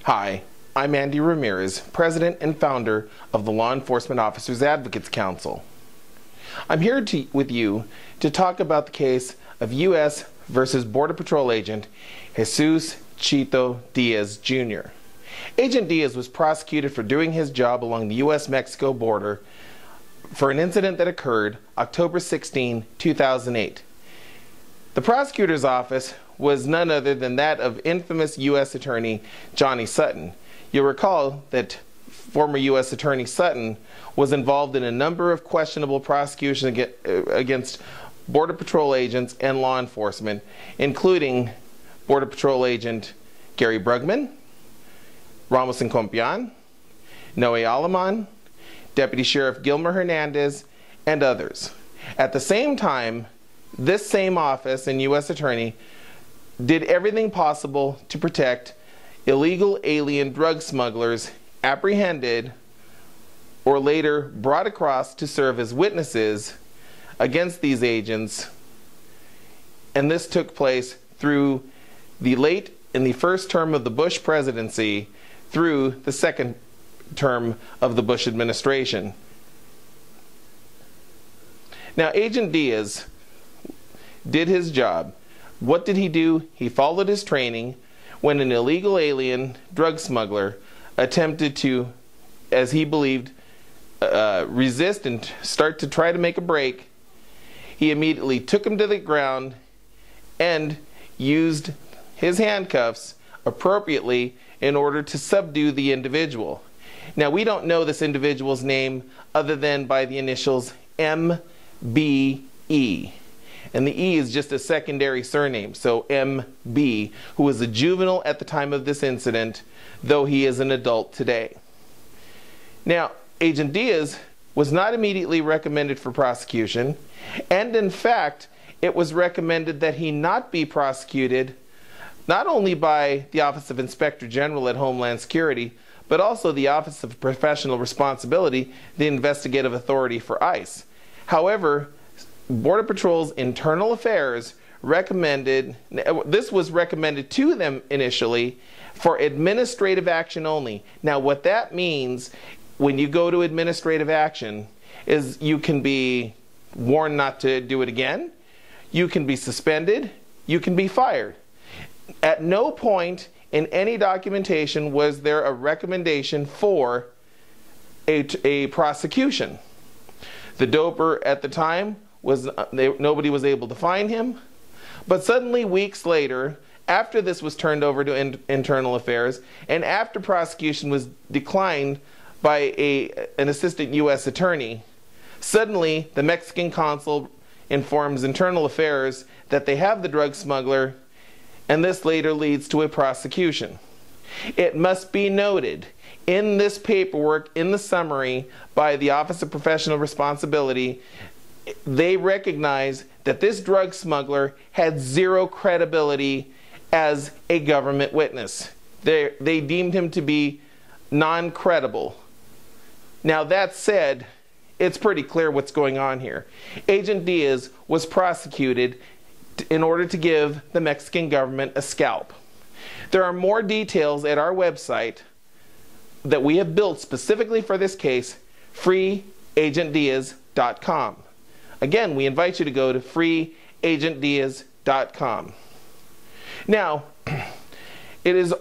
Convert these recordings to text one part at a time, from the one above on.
Hi, I'm Andy Ramirez, President and founder of the Law Enforcement Officers Advocates Council. I'm here with you to talk about the case of U.S. versus Border Patrol Agent Jesus Chito Diaz, Jr. Agent Diaz was prosecuted for doing his job along the U.S.-Mexico border for an incident that occurred October 16, 2008. The prosecutor's office was none other than that of infamous U.S. Attorney Johnny Sutton. You'll recall that former U.S. Attorney Sutton was involved in a number of questionable prosecutions against Border Patrol agents and law enforcement, including Border Patrol Agent Gary Brugman, Ramos and Compian, Noe Alaman, Deputy Sheriff Gilmer Hernandez, and others. At the same time, this same office and U.S. Attorney did everything possible to protect illegal alien drug smugglers apprehended or later brought across to serve as witnesses against these agents. And this took place through the first term of the Bush presidency through the second term of the Bush administration. Now, Agent Diaz did his job. What did he do? He followed his training when an illegal alien drug smuggler attempted to, as he believed, resist and start to try to make a break. He immediately took him to the ground and used his handcuffs appropriately in order to subdue the individual. Now, we don't know this individual's name other than by the initials M.B.E. And the E is just a secondary surname, so M.B., who was a juvenile at the time of this incident, though he is an adult today. Now, Agent Diaz was not immediately recommended for prosecution, and in fact, it was recommended that he not be prosecuted not only by the Office of Inspector General at Homeland Security, but also the Office of Professional Responsibility, the investigative authority for ICE. However, Border Patrol's Internal Affairs recommended, this was recommended to them initially for administrative action only. Now, what that means when you go to administrative action is you can be warned not to do it again, you can be suspended, you can be fired. At no point in any documentation was there a recommendation for a prosecution. The doper at the time nobody was able to find him, but suddenly weeks later, after this was turned over to Internal Affairs and after prosecution was declined by an assistant U.S. attorney, suddenly the Mexican consul informs Internal Affairs that they have the drug smuggler, and this later leads to a prosecution. It must be noted in this paperwork, in the summary by the Office of Professional Responsibility, they recognize that this drug smuggler had zero credibility as a government witness. They deemed him to be non-credible. Now, that said, it's pretty clear what's going on here. Agent Diaz was prosecuted in order to give the Mexican government a scalp. There are more details at our website that we have built specifically for this case, freeagentdiaz.com. Again, we invite you to go to freeagentdiaz.com. Now, it has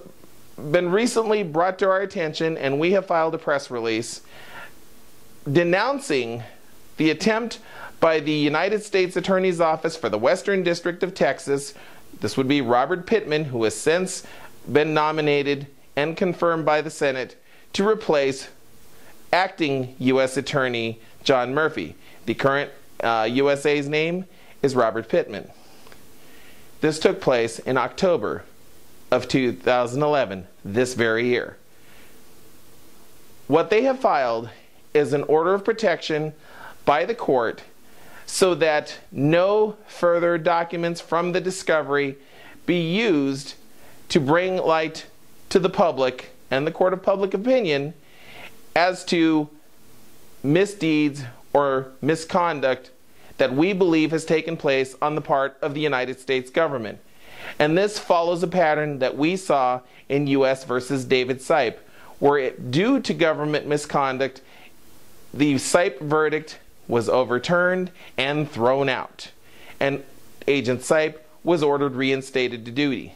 been recently brought to our attention, and we have filed a press release denouncing the attempt by the United States Attorney's Office for the Western District of Texas, this would be Robert Pittman, who has since been nominated and confirmed by the Senate, to replace acting U.S. Attorney John Murphy. The current USA's name is Robert Pittman. This took place in October of 2011, this very year. What they have filed is an order of protection by the court so that no further documents from the discovery be used to bring light to the public and the court of public opinion as to misdeeds or misconduct that we believe has taken place on the part of the United States government. And this follows a pattern that we saw in U.S. versus David Sipe, where due to government misconduct, the Sipe verdict was overturned and thrown out, and Agent Sipe was ordered reinstated to duty.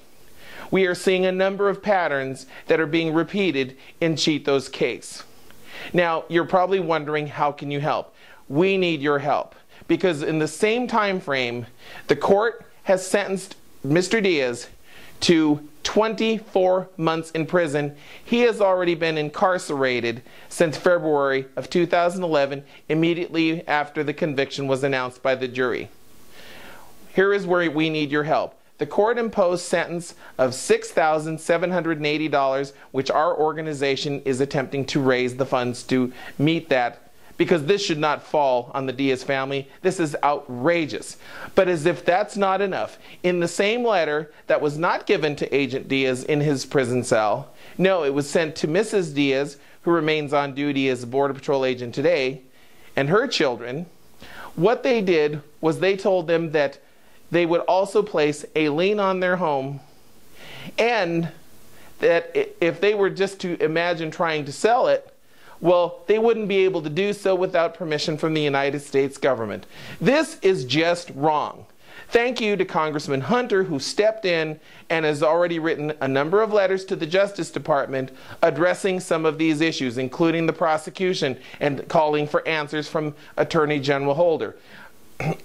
We are seeing a number of patterns that are being repeated in Chito's case. Now, you're probably wondering, how can you help? We need your help, because in the same time frame, the court has sentenced Mr. Diaz to 24 months in prison. He has already been incarcerated since February of 2011, immediately after the conviction was announced by the jury. Here is where we need your help. The court imposed sentence of $6,780, which our organization is attempting to raise the funds to meet that, because this should not fall on the Diaz family. This is outrageous. But as if that's not enough, in the same letter that was not given to Agent Diaz in his prison cell, no, it was sent to Mrs. Diaz, who remains on duty as a Border Patrol agent today, and her children. What they did was they told them that they would also place a lien on their home, and that if they were just to imagine trying to sell it, well, they wouldn't be able to do so without permission from the United States government. This is just wrong. Thank you to Congressman Hunter, who stepped in and has already written a number of letters to the Justice Department addressing some of these issues, including the prosecution, and calling for answers from Attorney General Holder.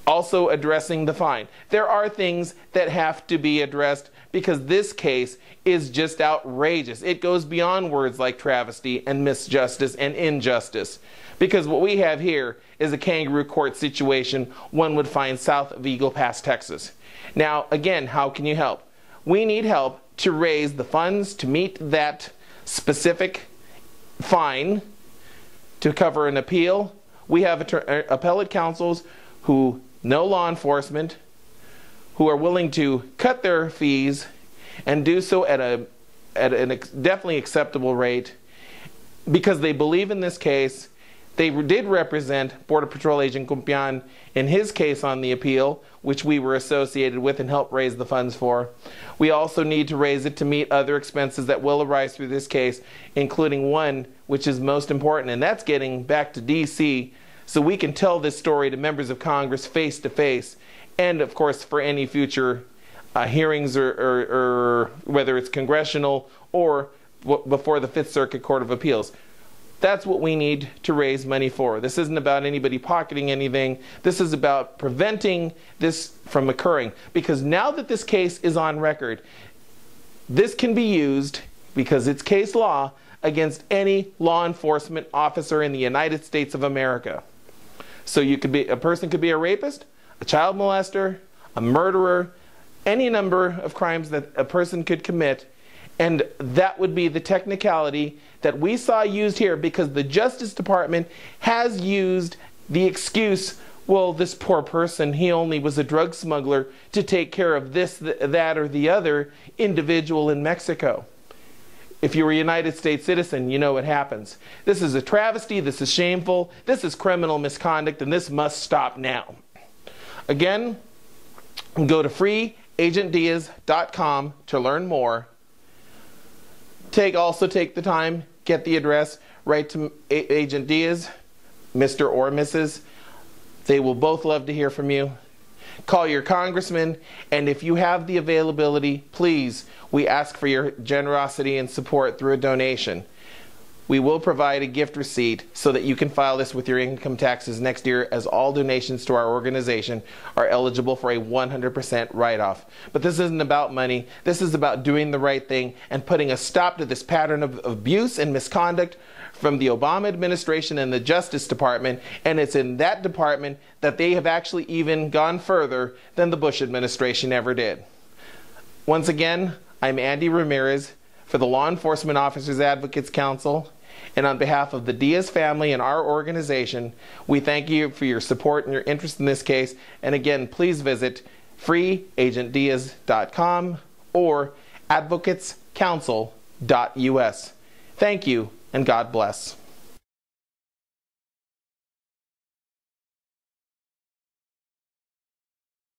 Also addressing the fine. There are things that have to be addressed, because this case is just outrageous. It goes beyond words like travesty and misjustice and injustice, because what we have here is a kangaroo court situation one would find south of Eagle Pass, Texas. Now, again, how can you help? We need help to raise the funds to meet that specific fine to cover an appeal. We have appellate counsels who know law enforcement, who are willing to cut their fees and do so at an definitely acceptable rate, because they believe in this case. They did represent Border Patrol Agent Cumpian in his case on the appeal, which we were associated with and helped raise the funds for. We also need to raise it to meet other expenses that will arise through this case, including one which is most important, and that's getting back to D.C. so we can tell this story to members of Congress face to face, and of course for any future hearings or whether it's congressional or before the Fifth Circuit Court of Appeals. That's what we need to raise money for. This isn't about anybody pocketing anything. This is about preventing this from occurring, because now that this case is on record, this can be used, because it's case law, against any law enforcement officer in the United States of America. So you could be, a person could be a rapist, a child molester, a murderer, any number of crimes that a person could commit, and that would be the technicality that we saw used here, because the Justice Department has used the excuse, well, this poor person, he only was a drug smuggler to take care of this, that, or the other individual in Mexico. If you're a United States citizen, you know what happens. This is a travesty, this is shameful, this is criminal misconduct, and this must stop now. Again, go to freeagentdiaz.com to learn more. Also take the time, get the address, write to Agent Diaz, Mr. or Mrs. They will both love to hear from you. Call your congressman, and if you have the availability, please, we ask for your generosity and support through a donation. We will provide a gift receipt so that you can file this with your income taxes next year, as all donations to our organization are eligible for a 100% write-off. But this isn't about money. This is about doing the right thing and putting a stop to this pattern of abuse and misconduct from the Obama administration and the Justice Department, and it's in that department that they have actually even gone further than the Bush administration ever did. Once again, I'm Andy Ramirez for the Law Enforcement Officers Advocates Council, and on behalf of the Diaz family and our organization, we thank you for your support and your interest in this case. And again, please visit freeagentdiaz.com or advocatescouncil.us. Thank you, and God bless.